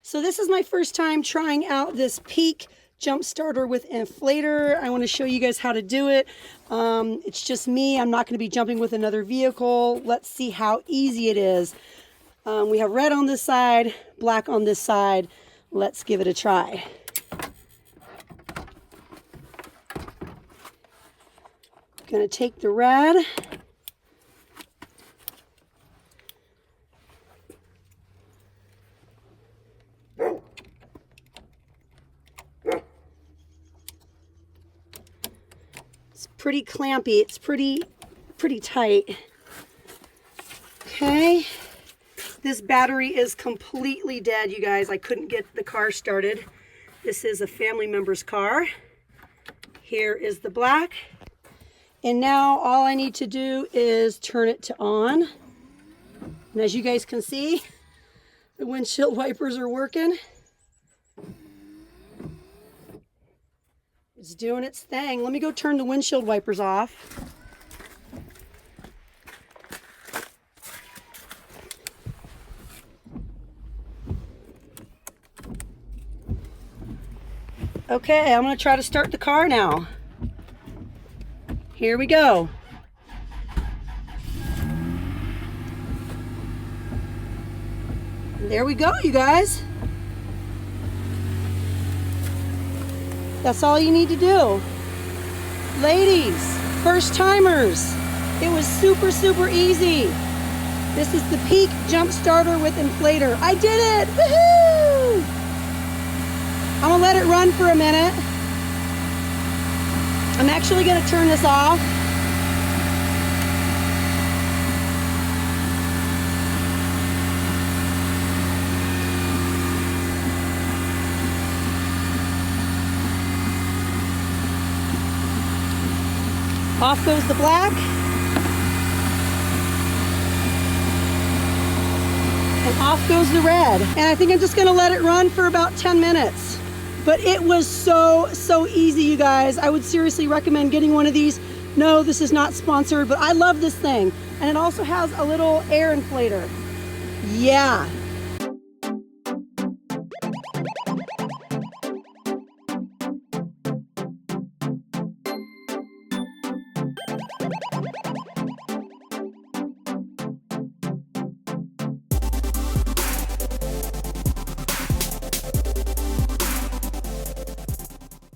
So this is my first time trying out this Peak jump starter with inflator. I want to show you guys how to do it. It's just me. I'm not going to be jumping with another vehicle. Let's see how easy it is. We have red on this side, black on this side. Let's give it a try. Going to take the red. It's pretty clampy. It's pretty tight. Okay. This battery is completely dead, you guys. I couldn't get the car started. This is a family member's car. Here is the black. And now all I need to do is turn it to on. And as you guys can see, the windshield wipers are working. It's doing its thing. Let me go turn the windshield wipers off. Okay, I'm going to try to start the car now. Here we go. And there we go, you guys. That's all you need to do. Ladies, first timers, it was super easy. This is the Peak jump starter with inflator. I did it! Woohoo! I'm gonna let it run for a minute. I'm actually gonna turn this off. Off goes the black. And off goes the red. And I think I'm just gonna let it run for about 10 minutes. But it was so easy, you guys. I would seriously recommend getting one of these. No, this is not sponsored, but I love this thing. And it also has a little air inflator. Yeah,